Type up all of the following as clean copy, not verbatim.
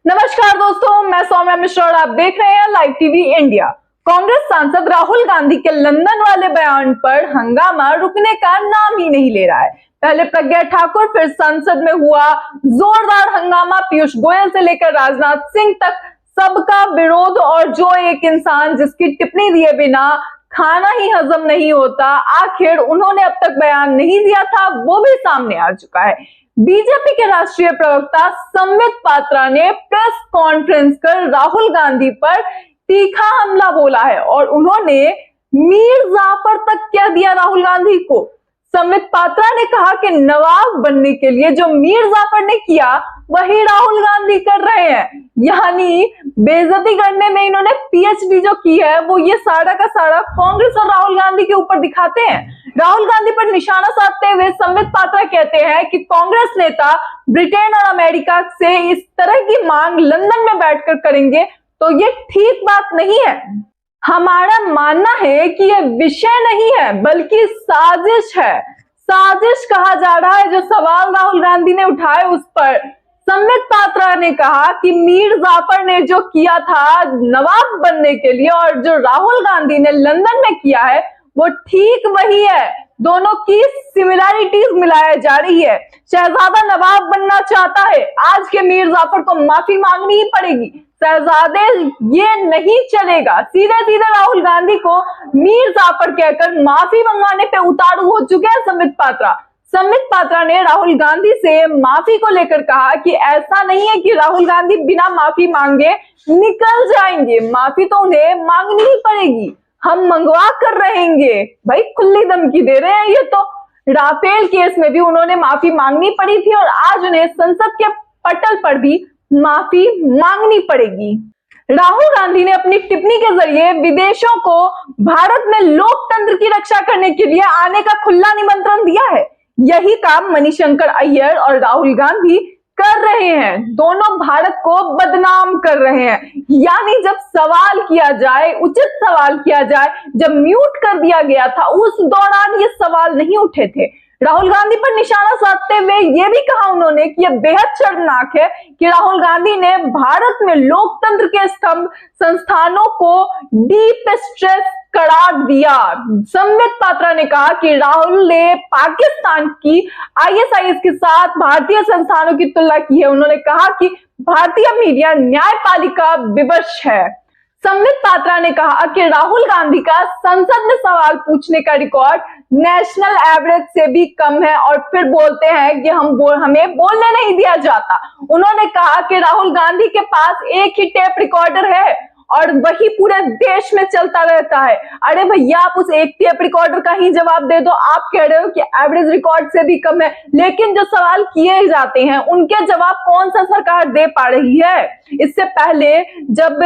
नमस्कार दोस्तों, मैं सौम्या मिश्रा और आप देख रहे हैं लाइव टीवी इंडिया। कांग्रेस सांसद राहुल गांधी के लंदन वाले बयान पर हंगामा रुकने का नाम ही नहीं ले रहा है। पहले प्रज्ञा ठाकुर, फिर संसद में हुआ जोरदार हंगामा। पीयूष गोयल से लेकर राजनाथ सिंह तक सबका विरोध, और जो एक इंसान जिसकी टिप्पणी दिए बिना खाना ही हजम नहीं होता, आखिर उन्होंने अब तक बयान नहीं दिया था, वो भी सामने आ चुका है। बीजेपी के राष्ट्रीय प्रवक्ता संबित पात्रा ने प्रेस कॉन्फ्रेंस कर राहुल गांधी पर तीखा हमला बोला है और उन्होंने मीर जाफर तक कह दिया राहुल गांधी को। संबित पात्रा ने कहा कि नवाब बनने के लिए जो मीर जाफर ने किया वही राहुल गांधी कर रहे हैं, यानी बेइज्जती करने में इन्होंने पीएचडी जो की है वो ये सारा का सारा कांग्रेस और राहुल गांधी के ऊपर दिखाते हैं। राहुल गांधी पर निशाना साधते हुए संबित पात्रा कहते हैं कि कांग्रेस नेता ब्रिटेन और अमेरिका से इस तरह की मांग लंदन में बैठकर करेंगे तो ये ठीक बात नहीं है। हमारा मानना है कि यह विषय नहीं है बल्कि साजिश है। साजिश कहा जा रहा है जो सवाल राहुल गांधी ने उठाए उस पर संबित पात्रा ने कहा कि मीर जाफर ने जो किया था नवाब बनने के लिए और जो राहुल गांधी ने लंदन में किया है वो ठीक वही है। दोनों की सिमिलैरिटीज मिलाई जा रही है। शहजादा नवाब बनना चाहता है, आज के मीर जाफर को माफी मांगनी ही पड़ेगी। शहजादे ये नहीं चलेगा। सीधे सीधे राहुल गांधी को मीर जाफर कहकर माफी मंगवाने पे उतारू हो चुके हैं संबित पात्रा। संबित पात्रा ने राहुल गांधी से माफी को लेकर कहा कि ऐसा नहीं है कि राहुल गांधी बिना माफी मांगे निकल जाएंगे, माफी तो उन्हें मांगनी ही पड़ेगी, हम मंगवा कर रहेंगे। भाई खुली धमकी दे रहे हैं ये तो। राफेल केस में भी उन्होंने माफी मांगनी पड़ी थी और आज उन्हें संसद के पटल पर भी माफी मांगनी पड़ेगी। राहुल गांधी ने अपनी टिप्पणी के जरिए विदेशों को भारत में लोकतंत्र की रक्षा करने के लिए आने का खुला निमंत्रण दिया है। यही काम मणिशंकर अय्यर और राहुल गांधी कर रहे हैं। दोनों भारत को बदनाम कर रहे हैं। यानी जब सवाल किया जाए, उचित सवाल किया जाए, जब म्यूट कर दिया गया था उस दौरान ये सवाल नहीं उठे थे। राहुल गांधी पर निशाना साधते हुए यह भी कहा उन्होंने कि यह बेहद शर्मनाक है कि राहुल गांधी ने भारत में लोकतंत्र के स्तंभ संस्थानों को डीप स्ट्रेस करार दिया। संबित पात्रा ने कहा कि राहुल ने पाकिस्तान की आईएसआईएस के साथ भारतीय संस्थानों की तुलना की है। उन्होंने कहा कि भारतीय मीडिया न्यायपालिका विवश है। संबित पात्रा ने कहा कि राहुल गांधी का संसद में सवाल पूछने का रिकॉर्ड नेशनल एवरेज से भी कम है और फिर बोलते हैं कि हमें बोलने नहीं दिया जाता। उन्होंने कहा कि राहुल गांधी के पास एक ही टेप रिकॉर्डर है और वही पूरे देश में चलता रहता है। अरे भैया, आप उस एक टेप रिकॉर्डर का ही जवाब दे दो। आप कह रहे हो कि एवरेज रिकॉर्ड से भी कम है, लेकिन जो सवाल किए जाते हैं उनके जवाब कौन सा सरकार दे पा रही है? इससे पहले जब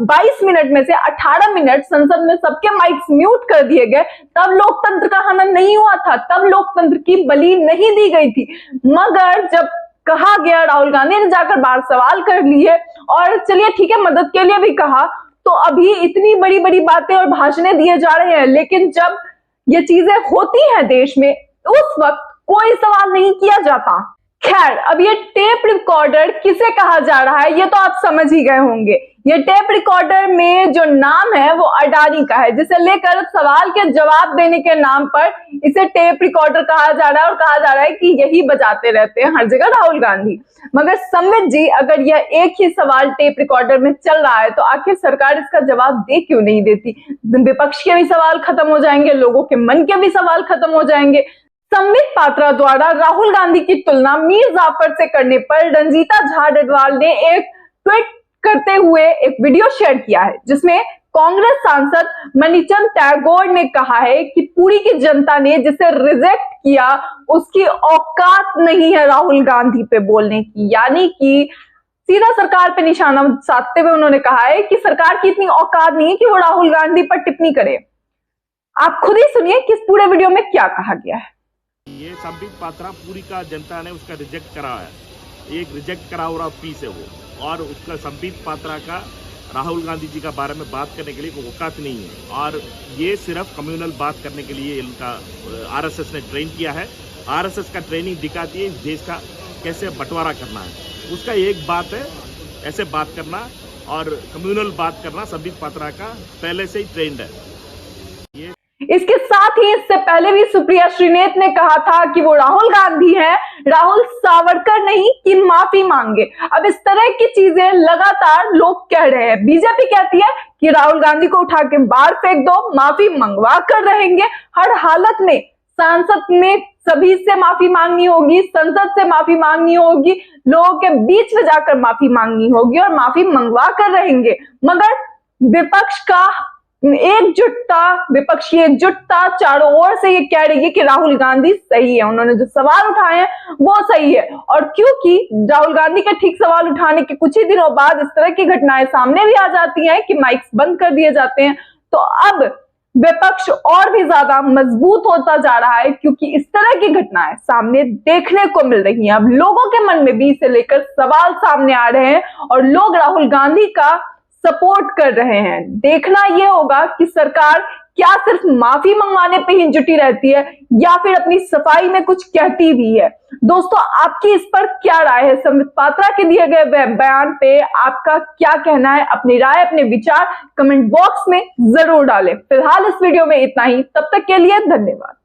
22 मिनट में से 18 मिनट संसद में सबके माइक्स म्यूट कर दिए गए, तब लोकतंत्र का हनन नहीं हुआ था, तब लोकतंत्र की बलि नहीं दी गई थी। मगर जब कहा गया, राहुल गांधी ने जाकर बाहर सवाल कर लिए और चलिए ठीक है मदद के लिए भी कहा, तो अभी इतनी बड़ी बड़ी बातें और भाषणें दिए जा रहे हैं, लेकिन जब ये चीजें होती हैं देश में उस वक्त कोई सवाल नहीं किया जाता। खैर, अब ये टेप रिकॉर्डर किसे कहा जा रहा है ये तो आप समझ ही गए होंगे। ये टेप रिकॉर्डर में जो नाम है वो अडानी का है, जिसे लेकर सवाल के जवाब देने के नाम पर इसे टेप रिकॉर्डर कहा जा रहा है और कहा जा रहा है कि यही बजाते रहते हैं हर जगह राहुल गांधी। मगर संबित जी, अगर यह एक ही सवाल टेप रिकॉर्डर में चल रहा है तो आखिर सरकार इसका जवाब दे क्यों नहीं देती? विपक्ष के भी सवाल खत्म हो जाएंगे, लोगों के मन के भी सवाल खत्म हो जाएंगे। संबित पात्रा द्वारा राहुल गांधी की तुलना मीर जाफर से करने पर रंजीता झा डडवाल ने एक ट्वीट करते हुए एक वीडियो शेयर किया है, जिसमें कांग्रेस सांसद मणिचंद टैगोर ने कहा है कि पूरी की जनता ने जिसे रिजेक्ट किया उसकी औकात नहीं है राहुल गांधी पे बोलने की। यानी कि सीधा सरकार पे निशाना साधते हुए उन्होंने कहा है कि सरकार की इतनी औकात नहीं है कि वो राहुल गांधी पर टिप्पणी करे। आप खुद ही सुनिए कि इस पूरे वीडियो में क्या कहा गया है। ये संबित पात्रा पूरी का जनता ने उसका रिजेक्ट करा है, एक रिजेक्ट करा हुआ पीस है वो, और उसका संबित पात्रा का राहुल गांधी जी का बारे में बात करने के लिए कोई औकात नहीं है। और ये सिर्फ कम्युनल बात करने के लिए इनका आरएसएस ने ट्रेन किया है। आरएसएस का ट्रेनिंग दिखाती है इस देश का कैसे बंटवारा करना है। उसका एक बात है ऐसे बात करना और कम्युनल बात करना संबित पात्रा का पहले से ही ट्रेंड है। ये इसके साथ ही इससे पहले भी सुप्रिया श्रीनेत ने कहा था कि वो राहुल गांधी हैं, राहुल सावरकर नहीं कि माफी मांगे। अब इस तरह की चीजें लगातार लोग कह रहे हैं। बीजेपी कहती है कि राहुल गांधी को उठा के बाहर फेंक दो, माफी मंगवा कर रहेंगे, हर हालत में संसद में सभी से माफी मांगनी होगी, संसद से माफी मांगनी होगी, लोगों के बीच में जाकर माफी मांगनी होगी और माफी मंगवा कर रहेंगे। मगर विपक्ष का विपक्षी एकजुटता चारों ओर से ये कह रही है कि राहुल गांधी सही है, उन्होंने जो सवाल उठाए हैं वो सही है। और क्योंकि राहुल गांधी के ठीक सवाल उठाने के कुछ ही दिनों बाद इस तरह की घटनाएं सामने भी आ जाती हैं कि माइक्स बंद कर दिए जाते हैं, तो अब विपक्ष और भी ज्यादा मजबूत होता जा रहा है, क्योंकि इस तरह की घटनाएं सामने देखने को मिल रही हैं। अब लोगों के मन में भी इसे लेकर सवाल सामने आ रहे हैं और लोग राहुल गांधी का सपोर्ट कर रहे हैं। देखना यह होगा कि सरकार क्या सिर्फ माफी मंगवाने पे ही जुटी रहती है या फिर अपनी सफाई में कुछ कहती भी है। दोस्तों, आपकी इस पर क्या राय है? संबित पात्रा के दिए गए बयान पे आपका क्या कहना है? अपनी राय, अपने विचार कमेंट बॉक्स में जरूर डालें। फिलहाल इस वीडियो में इतना ही, तब तक के लिए धन्यवाद।